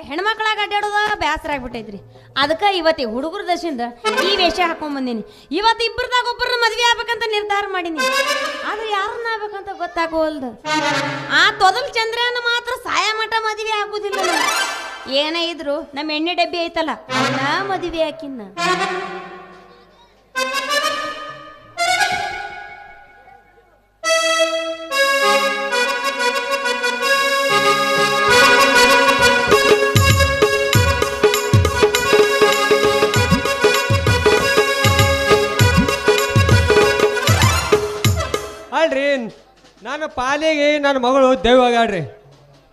ಹೆಣ್ಮಕ್ಳಾಗ ಅಡ್ಡಾಡೋದ ಬೇಸರ ಆಗ್ಬಿಟ್ಟೈತ್ರಿ. ಅದಕ್ಕೆ ಇವತ್ತಿ ಹುಡುಗರ ದಶಿಂದ ಈ ವೇಷ ಹಾಕೊಂಡ್ ಬಂದೀನಿ. ಇವತ್ತು ಇಬ್ಬರದಾಗ ಒಬ್ಬರನ್ನ ಮದ್ವೆ ಆಗ್ಬೇಕಂತ ನಿರ್ಧಾರ ಮಾಡೀನಿ. ಆದ್ರೆ ಯಾರನ್ನ ಆಗ್ಬೇಕಂತ ಗೊತ್ತಾಗೋಲ್ದು. ಆ ತೊದಲ್ ಚಂದ್ರನ ಮಾತ್ರ ಸಾಯ ಮಠ ಮದ್ವೆ ಆಗುದಿಲ್ಲ. ಏನೇ ಇದ್ರು ನಮ್ಮ ಎಣ್ಣೆ ಡಬ್ಬಿ ಐತಲ್ಲ ಅವನ್ನ ಮದ್ವೆ ಹಾಕಿನ್ನ. ಅಲ್ರಿ ನನ್ನ ಪಾಲಿಗೆ ನನ್ನ ಮಗಳು ದೈವಗಾಡ್ರಿ.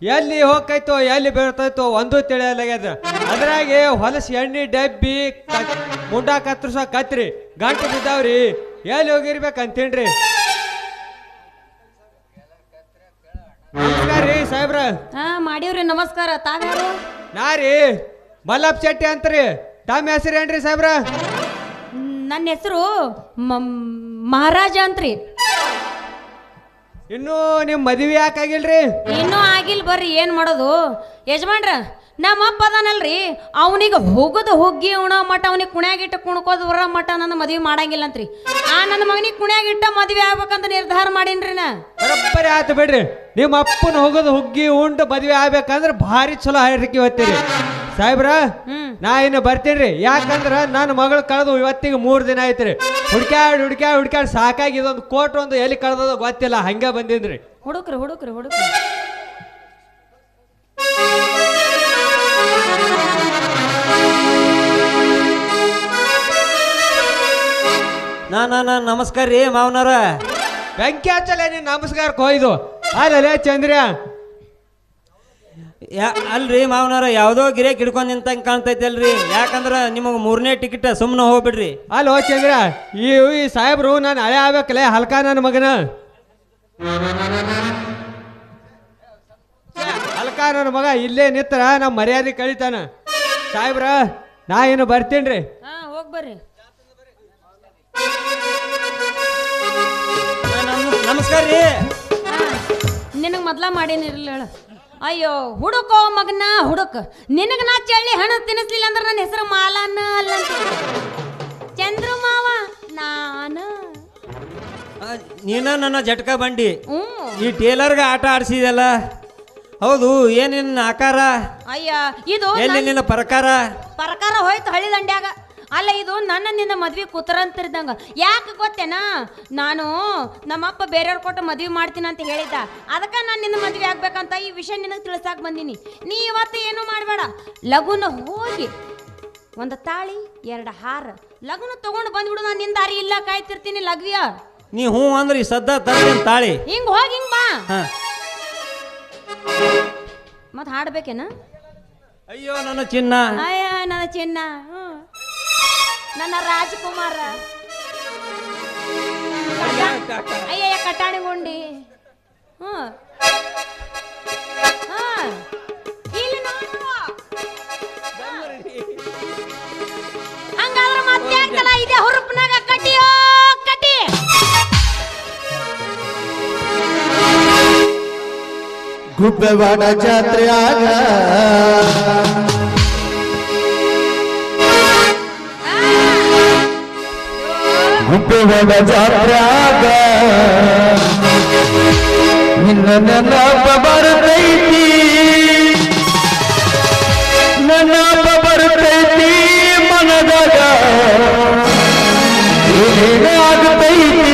ಎಲ್ಲಿ ಹೋಗ್ತೈತೋ ಎಲ್ಲಿ ಬೀಳ್ತೈತೋ ಒಂದು ತಿಳಿಯಲಾಗ್ಯದ. ಅದ್ರಾಗೆ ಹೊಲಸು ಎಣ್ಣೆ ಡಬ್ಬಿ ಮುಂಡ ಕತ್ತರ್ಸೋ ಕತ್ರಿ ಗಂಟು ಬಿದ್ದಾವ್ರಿ. ಎಲ್ಲಿ ಹೋಗಿರ್ಬೇಕಂತೇನ್ರಿ? ನಮಸ್ಕಾರ ರೀ ಸಾಹೇಬ್ರ. ಮಾಡೀವ್ರಿ ನಮಸ್ಕಾರ. ತಾವ್ಯಾರು? ನಾ ರೀ ಮಲ್ಲಪ್ಪ ಶೆಟ್ಟಿ ಅಂತ್ರಿ. ತಮ್ಮ ಹೆಸರು ಏನ್ರಿ ಸಾಹೇಬ್ರ? ನನ್ನ ಹೆಸರು ಮಹಾರಾಜ ಅಂತ್ರಿ. ಇನ್ನೂ ನಿಮ್ ಮದ್ವಿ ಯಾಕಾಗಿಲ್ರಿ? ಇನ್ನೂ ಆಗಿಲ್ ಬರ್ರಿ. ಏನ್ ಮಾಡೋದು ಯಜಮಾನ್ರ, ನಮ್ಮ ಅಪ್ಪ ಅದಾನಲ್ರಿ ಅವನಿಗೆ ಹೋಗೋದು ಹೋಗಿ ಉಣೋ ಮಠ ಅವನಿಗೆ ಕುಣ್ಯಾಗಿಟ್ಟು ಕುಣ್ಕೋದು ಬರೋ ಮಠ ನನ್ನ ಮದ್ವಿ ಮಾಡಂಗಿಲ್ಲ ಅಂತ್ರಿ. ನನ್ನ ಮಗನಿಗೆ ಕುಣ್ಯಾಗಿಟ್ಟ ಮದ್ವೆ ಆಗ್ಬೇಕಂತ ನಿರ್ಧಾರ ಮಾಡೀನ್ರಿ ನಾ. ಬರೋಬ್ಬರಿ ಆಯ್ತು ಬಿಡ್ರಿ. ನಿಮ್ಮ ಅಪ್ಪನ ಹೋಗೋದು ಹುಗ್ಗಿ ಉಂಡು ಮದ್ವೆ ಆಗ್ಬೇಕಂದ್ರೆ ಭಾರಿ ಚಲೋ ಹಾಡಿಕೆ ಹೊತ್ತೀರಿ ಸಾಹೇಬ್ರ. ನಾ ಇನ್ನು ಬರ್ತೀನಿ. ಯಾಕಂದ್ರ ನನ್ನ ಮಗಳು ಕಳೆದು ಇವತ್ತಿಗೆ 3 ದಿನ ಆಯ್ತ್ರಿ. ಹುಡ್ಕ್ಯಾಡ್ ಸಾಕಾಗಿ ಇದೊಂದು ಕೋಟ್ ಒಂದು ಎಲ್ಲಿ ಕಳೆದ ಗೊತ್ತಿಲ್ಲ, ಹಂಗೆ ಬಂದಿನ್ರಿ. ಹುಡುಕ್ರಿ. ನಮಸ್ಕಾರ ರೀ ಮಾವನವ್ರ. ಬೆಂಕಿ ಹಚ್ಚಲ್ಲ ನೀನ್ ನಮಸ್ಕಾರಕ್ಕೆ ಹೋಯ್ದು ಅಲ್ಲೇ ಚಂದ್ರ. ಅಲ್ರಿ ಮಾವನವ್ರ, ಯಾವುದೋ ಗಿರೇಕ್ ಹಿಡ್ಕೊಂಡ್ ನಿಂತಂಗೆ ಕಾಣ್ತೈತಿ ಅಲ್ರಿ. ಯಾಕಂದ್ರ ನಿಮಗೆ 3ನೇ ಟಿಕೆಟ್ ಸುಮ್ಮನೆ ಹೋಗ್ಬಿಡ್ರಿ. ಅಲ್ಲೋ ಚಂದ್ರ, ಈ ಸಾಹೇಬ್ರು ನಾನು ಹಳೆ ಆಗ್ಬೇಕಲ್ಲ ಹಲ್ಕ ನನ್ನ ಮಗನ. ಹಲ್ಕ ನನ್ನ ಮಗ ಇಲ್ಲೇ ನಿತ್ತರ ನಮ್ಮ ಮರ್ಯಾದೆ ಕಳಿತಾನ. ಸಾಹೇಬ್ರ ನಾ ಏನು ಬರ್ತೀನ್ರಿ. ಹೋಗ್ಬರ್ರಿ. ನಮಸ್ಕಾರ ರೀ. ನಿನಗೆ ಮೊದ್ಲ ಮಾಡೇನಿರಲಿಲ್ಲ ಹೇಳ. ಅಯ್ಯೋ ಹುಡುಕೋ ಮಗನ ಹುಡುಕ್. ನಿನಗೆ ನಾ ಚಳ್ಳಿ ಹಣ ತಿನ್ನಿಸ್ಲಿಲ್ಲ ಅಂದ್ರೆ ನನ್ನ ಹೆಸರು ಮಾಲನ್ನ ಅಲ್ಲಂತ. ಚಂದ್ರು ಮಾವ ನಾನು. ನೀನ ನನ್ನ ಜಟ್ಕ ಬಂಡಿ. ಈ ಟೇಲರ್ಗೆ ಆಟ ಆಡ್ಸಿದಲ್ಲ, ಹೌದು. ಏನಿನ್ನ ಆಕಾರ? ಅಯ್ಯ ಇದು ಎಲ್ಲಿ ನಿನ್ನ ಪ್ರಕಾರ ಹೋಯ್ತು ಹಳ್ಳಿ ದಂಡ್ಯಾಗ. ಅಲ್ಲ ಇದು ನಿನ್ನ ಮದ್ವೆ ಕೂತರಂತಿರ್ದಂಗ. ಯಾಕೆ ಗೊತ್ತೇನಾ, ನಾನು ನಮ್ಮಪ್ಪ ಬೇರೆಯವ್ರ ಕೊಟ್ಟು ಮದ್ವೆ ಮಾಡ್ತೀನಿ ಅಂತ ಹೇಳಿದ್ದ. ಅದಕ್ಕೆ ನಾನು ನಿನ್ನ ಮದ್ವೆ ಆಗ್ಬೇಕಂತ ಈ ವಿಷಯ ನಿನಗೆ ತಿಳಿಸಾಕ್ ಬಂದೀನಿ. ನೀ ಇವತ್ತು ಏನು ಮಾಡಬೇಡ, ಲಗುನ ಹೋಗಿ ಒಂದು ತಾಳಿ 2 ಹಾರ ಲಗುನ ತಗೊಂಡು ಬಂದ್ಬಿಡು. ನಾನು ನಿನ್ನ ದಾರಿ ಇಲ್ಲ ಕಾಯ್ತಿರ್ತೀನಿ ಲಗ್ವಿಯ. ನೀ ಹ್ಞೂ ಅಂದ್ರೆ ಸದ್ದ ತರ್ತೀನಿ ತಾಳಿ. ಹಿಂಗ್ ಹೋಗಿ ಹಿಂಗ್ ಬಾ. ಮತ್ ಹಾಡ್ಬೇಕೇನ? ಅಯ್ಯೋ ನನ್ನ ಚಿನ್ನ, ಅಯ್ಯ ನನ್ನ ಚಿನ್ನ, ನನ್ನ ರಾಜಕುಮಾರ, ಅಯ್ಯ ಕಟಾಣಿಗೊಂಡಿ. ಇಲ್ಲಿ ನೋಡು. ಹಂಗಾದ್ರೆ ಮತ್ತೆ ಆಗ್ತಲ್ಲ ಇದೇ ಹುರುಪ್ನಾಗ ಕಟ್ಟಿಯೋ ಕಟ್ಟಿ. ಗುಬ್ಬೆವಾಡ ಜಾತ್ರೆಯಾಗ ಗುಬ್ಬೆವಾಡ ಜಾತ್ರೆಯಾಗ ನಿನ್ನ ನೆನಪ ಬರ್ತೈತಿ, ನೆನಪ ಬರ್ತೈತಿ ಮನದಾಗ ಏನಾಗತೈತಿ.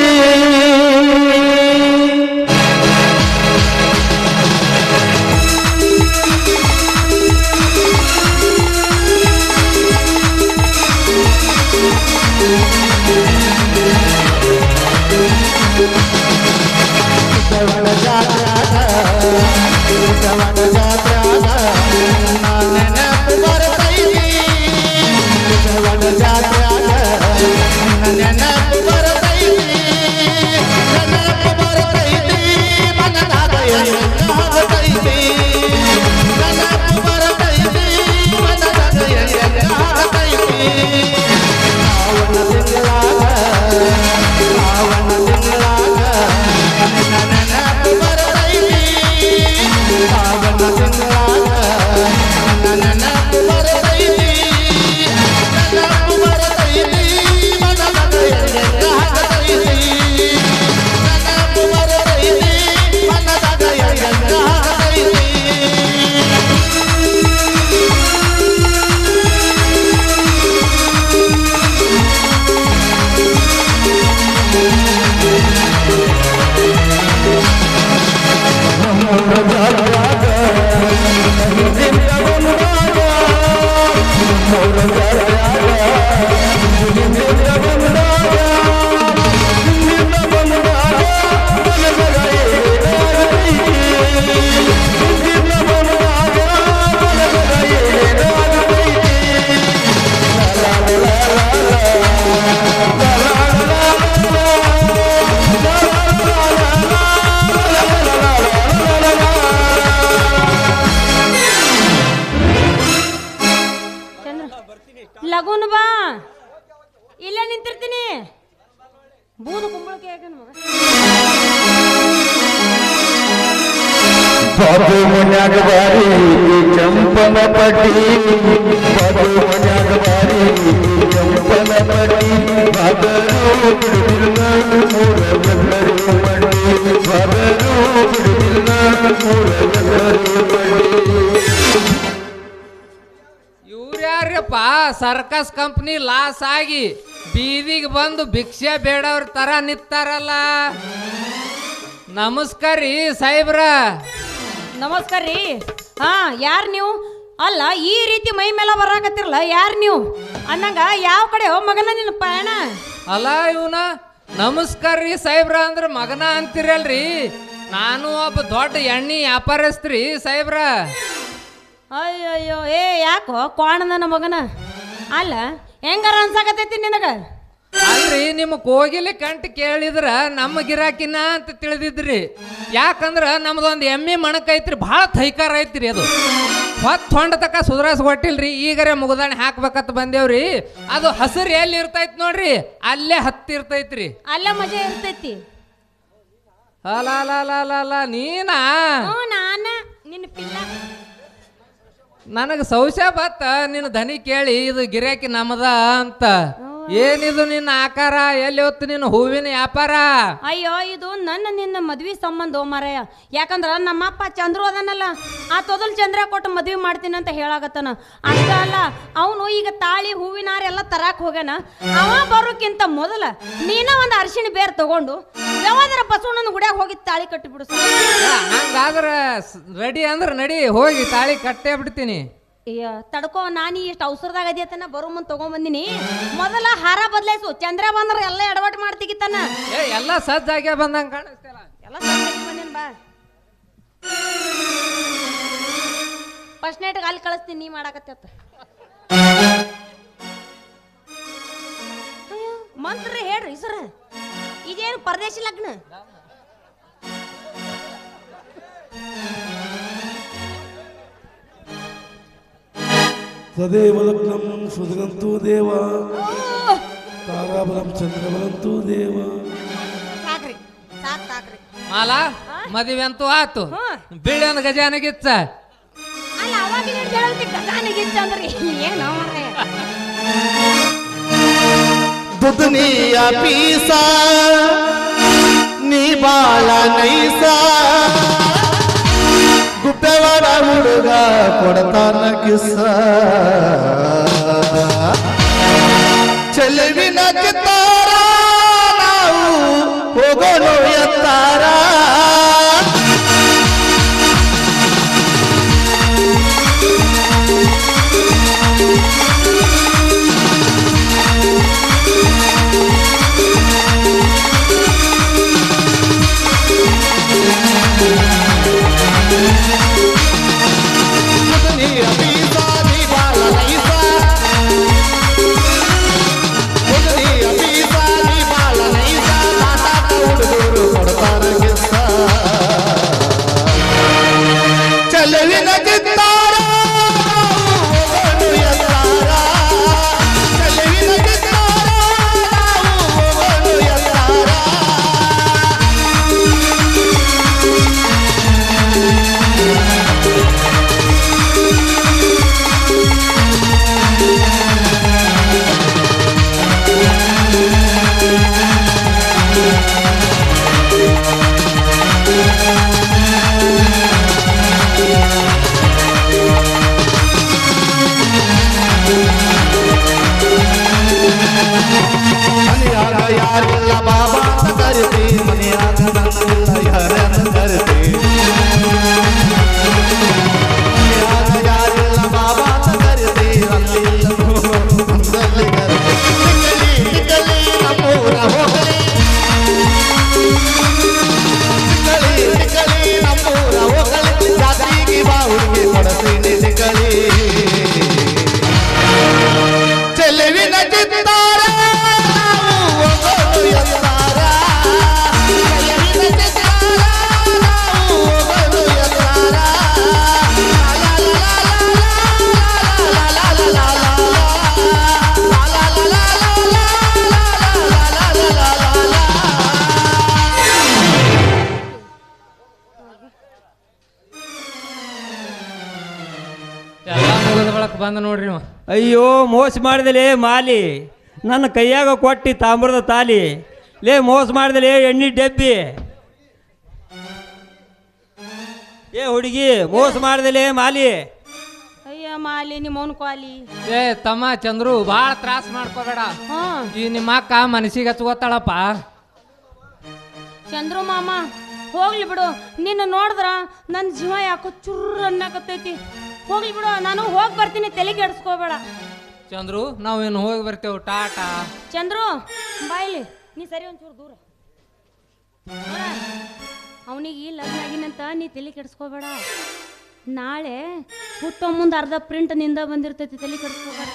ಜಾತ್ರೆ ನೆನಪು ಬರತೈತಿ ನೆನಪು ಬರತೈತಿ ಮನದಾಗ ಎಳ್ಳೆಲ್ಲ ಹಾಕತೈತಿ ನೆನಪು ಬರತೈತಿ ಮನದಾಗ ಎಳ್ಳೆಲ್ಲ ಹಾಕತೈತಿ ಲಗುನ್ ಬಾ ಇಲ್ಲ ನಿಂತಿರ್ತೀನಿ ಬೂದು ಕುಂಬಳಕ್ಕೆ ಯಾಕೆ ಮಗ ಬಾಬು ಮನ್ಯಾಗ ಬಾರಿ ಚಂಪನ ಪಟ್ಟಿ ಬಾಬು ಮನ್ಯಾಗ ಬಾರಿ ಚಂಪನ ಪಟ್ಟಿ ಬಾದರು ಬಿಡುದಿಲ್ಲ ಮೂರಲ್ಲರೂ ಮಡ್ಡಿ ಬಾದರು ಬಿಡುದಿಲ್ಲ ಮೂರಲ್ಲರೂ ಮಡ್ಡಿ ಇವ್ರ್ಯಾರಪ್ಪ ಸರ್ಕಸ್ ಕಂಪ್ನಿ ಲಾಸ್ ಆಗಿ ಬೀದಿಗೆ ಬಂದು ಭಿಕ್ಷೆ ಬೇಡವ್ರ ತರ ನಿಂತಾರಲ್ಲ. ನಮಸ್ಕಾರ ರೀ ಸಾಹೇಬ್ರ. ನಮಸ್ಕಾರ ರೀ. ಹಾ ಯಾರು ನೀವು? ಅಲ್ಲ ಈ ರೀತಿ ಮೈ ಮೇಲೆ ಬರಾಕತ್ತಿರಲ್ಲ ಯಾರು ನೀವು ಅನ್ನಂಗ ಯಾವ ಕಡೆ ಹೋ ಮಗನ ನಿನ್ನ ಪಯಣ? ಅಲ್ಲ ಇವನ ನಮಸ್ಕಾರ ರೀ ಸಾಹೇಬ್ರ ಅಂದ್ರೆ ಮಗನ ಅಂತಿರಲ್ರಿ. ನಾನು ಒಬ್ಬ ದೊಡ್ಡ ಎಣ್ಣೆ ವ್ಯಾಪಾರಸ್ತ್ರಿ ಸಾಹೇಬ್ರ. ಅಯ್ಯಯ್ಯೋ ಏ ಯಾಕೋ ಕೋಣ ನನ್ನ ಮಗನ ಅಲ್ಲ ಹೆಂಗಾರ ಅನ್ಸಾಕತೈತಿ ನಿನಗ? ಅಲ್ರಿ ನಿಮ್ಮ ಕೋಗಿಲೆ ಕಂಠ ಕೇಳಿದ್ರ ನಮ್ಮ ಗಿರಾಕಿನ ಅಂತ ತಿಳಿದಿದ್ರಿ. ಯಾಕಂದ್ರ ನಮ್ದೊಂದು ಎಮ್ಮೆ ಮಣಕ್ ಐತ್ರಿ, ಭಾಳ ಥೈಕಾರ ಐತ್ರಿ. ಅದು ಹೊಂಡ ತಕ ಸುಧಾರಿಸ್ಕೊಟ್ಟಿಲ್ರಿ. ಈಗರೇ ಮುಗದಾಣಿ ಹಾಕ್ಬೇಕಂತ ಬಂದೇವ್ರಿ. ಅದು ಹಸಿರು ಎಲ್ಲಿ ಇರ್ತೈತಿ ನೋಡ್ರಿ, ಅಲ್ಲೇ ಹತ್ತಿರ್ತೈತ್ರಿ. ಅಲ್ಲೇ ಮಜಾ ಇರ್ತೈತಿ. ಅಲ್ಲ ನೀನಾ? ನಾನ ನಿನ್ನ ಪಿಲ್ಲ. ನನಗೆ ಸೌಸ್ಯ ಬತ್ತ ನಿನ್ನ ಧನಿ ಕೇಳಿ ಇದು ಗಿರಾಕಿ ನಮ್ಮದ ಅಂತ. ಏನಿದು ನಿನ್ನ ಆಕಾರ? ಎಲ್ಲಿ ಹೊತ್ತು ನಿನ್ನ ಹೂವಿನ ವ್ಯಾಪಾರ? ಅಯ್ಯೋ ಇದು ನನ್ನ ನಿನ್ನ ಮದ್ವಿ ಸಂಬಂಧ ಮಾರಾಯ. ಯಾಕಂದ್ರ ನಮ್ಮಪ್ಪ ಚಂದ್ರು ಅದನ್ನಲ್ಲ, ಆ ತೊದಲ್ ಚಂದ್ರ ಕೊಟ್ಟು ಮದ್ವಿ ಮಾಡ್ತೀನಿ ಅಂತ ಹೇಳಾಗತ್ತಾನ. ಅಷ್ಟ ಅಲ್ಲ, ಅವನು ಈಗ ತಾಳಿ ಹೂವಿನಾರ ಎಲ್ಲ ತರಾಕ್ ಹೋಗ್ಯಾನ. ಅವ ಬರೋಕ್ಕಿಂತ ಮೊದಲ ನೀನ ಒಂದು ಅರಿಶಿಣ ಬೇರ್ ತಗೊಂಡು ಯಾವಾದ್ರ ಬಸವಣ್ಣನ ಗುಡಿಯಾಗ ಹೋಗಿ ತಾಳಿ ಕಟ್ಟಿಬಿಡು. ಹಂಗಾದ್ರ ರೆಡಿ ಅಂದ್ರ ನಡಿ, ಹೋಗಿ ತಾಳಿ ಕಟ್ಟೇ ಬಿಡ್ತೀನಿ. ಅಯ್ಯ ತಡ್ಕೋ, ನಾನು ಎಷ್ಟು ಅವಸರದಾಗ ಅದೇತನ ಬರೋ ಮುಂದೆ ತಗೊಂಬಂದಿನಿ. ಮೊದಲ ಹಾರ ಬದಲಾಯಿಸು. ಚಂದ್ರ ಬಂದ್ರ ಎಲ್ಲ ಎಡವಟ್ ಮಾಡ್ತಿಗಿತ್ತಾನ. ಎಲ್ಲ ಸಜ್ಜಾಗೆ ಬಂದಂಗ ಕಾಣಿಸ್ತಲ್ಲ. ಎಲ್ಲ ಬಂದೇನ್ ಬಾ. ಫಸ್ಟ್ ನೈಟ್ಗೆ ಅಲ್ಲಿ ಕಳಿಸ್ತೀನಿ, ನೀ ಮಾಡಾಕತ್ತ. ಮಂತ್ರಿ ಹೇಳ್ರಿ ಸರ, ಇದೇನು ಪರದೇಶಿ ಲಗ್ನ? ತದೇವ ಲಗ್ನಂ ಶುದ್ಧಂತೂ ದೇವ ತಾರಾಬಲಂ ಚಂದ್ರಬಲಂತೂ ದೇವ. ಸಾಕ್ರಿ ಸಾಕ್ರಿ. ಮಾಲಾ ಮದುವೆ ಅಂತೂ ಆತು. ಬಿಳಿ ಒಂದು ಗಜಾನಗಿಚ್ಚ. ಅಲ್ಲ ಅವಾಗ ಹೇಳಲ್ತಿ ಗಜಾನಿಗಿಚ್ಚ ಅಂದ್ರೆ ಏನು ಮಾರ್ರೆ? ದುದುನಿಯ ಪೀಸ ನೀ ಬಾಳ ನೈಸ ಗುಪ್ಪೆವಾಡ ಹುಡುಗ ಕೊಡ್ತಾನ ಕಿಸ್ಸ ಚೆಲುವಿನ ಚಿತ್ತಾರ ನಾವು ಹೋಗೋಣ ಎತ್ತಾರ ಯಾರಿಲ್ಲ ಬಾಬಾ ಅಂತ ಕರಿತಿ ಮನೆಯಾಗ ನನ್ನಿಲ್ಲ ಯಾರನ್ನ ಕರಿತಿ ಮನೆಯಾಗ ಯಾರಿಲ್ಲ ಬಾಬಾ ಅಂತ ಕರಿತಿ ಅಲ್ಲಿಲ್ಲ ಮುಂದಲ್ಲಿ ಕರಿತಿ ನಿಕ್ಕಲಿ ನಮ್ಮೂರ ಹೋಗಲಿ ನಿಕ್ಕಲಿ ನಮ್ಮೂರ ಹೋಗಲಿ ಜಾತಿಗೆ ಬಾವುಗೆ ಕೊಡತೀನಿ ನಿಕ್ಕಲಿ ಚೆಲುವಿನ ಚಿತ್ತಾರ ನಾವು ಹೋಗಲು ಎತ್ತಾರ ಚೆಲುವಿನ ಚಿತ್ತಾರ ನಾವು ಹೋಗಲು ಎತ್ತಾರ ಎಲ್ಲ ಮುಗಿದ ಬಳಕ ಬಂದ ನೋಡ್ರಿ ನೀವು. ಅಯ್ಯೋ ಮೋಸ ಮಾಡಿದಲೇ ಮಾಲಿ ನನ್ನ ಕೈಯಾಗ ಕೊಟ್ಟಿ ತಾಮ್ರದ ತಾಲಿ ಲೇ ಮೋಸ ಮಾಡಿದಲೇ ಎಣ್ಣೆ ಡಬ್ಬಿ ಏ ಹುಡುಗಿ ಮೋಸ ಮಾಡಿದಲೇ ಮಾಲಿ ಅಯ್ಯ ಮಾಲಿ ನಿಮ್ಮವನ್ ಕ್ವಾಲಿ. ಏ ತಮ್ಮ ಚಂದ್ರು ಭಾಳ ತ್ರಾಸ ಮಾಡ್ಕೋಬೇಡ. ಹ್ಮ್ ಈ ನಿಮ್ಮ ಅಕ್ಕ ಮನಸ್ಸಿಗೆ ಹಚ್ಕೋತಾಳಪ್ಪ. ಚಂದ್ರು ಮಾಮ ಹೋಗ್ಲಿ ಬಿಡು, ನಿನ್ನ ನೋಡಿದ್ರ ನನ್ನ ಜೀವ ಯಾಕೋ ಚುರ್ರ ಅನ್ನಕತ್ತೈತಿ. ಹೋಗ್ಲಿ ಬಿಡು, ನಾನು ಹೋಗಿ ಬರ್ತೀನಿ, ತಲೆ ಕೆಡಿಸ್ಕೋಬೇಡ. ಚಂದ್ರು ನಾವೇನು ಹೋಗಿ ಬರ್ತೇವೆ, ಟಾಟಾ. ಚಂದ್ರು ಬಾಯ್ಲಿ, ನೀ ಸರಿ ಒಂಚೂರು ದೂರ. ಅವನಿಗೆ ಲಗ್ನ ಆಗಿನಂತ ನೀ ತಲೆ ಕೆಡಿಸ್ಕೋಬೇಡ. ನಾಳೆ ಹುಟ್ಟೋ ಮುಂದೆ ಅರ್ಧ ಪ್ರಿಂಟ್ ನಿಂದ ಬಂದಿರ್ತೈತಿ, ತಲೆ ಕೆಡಿಸ್ಕೋಬೇಡ.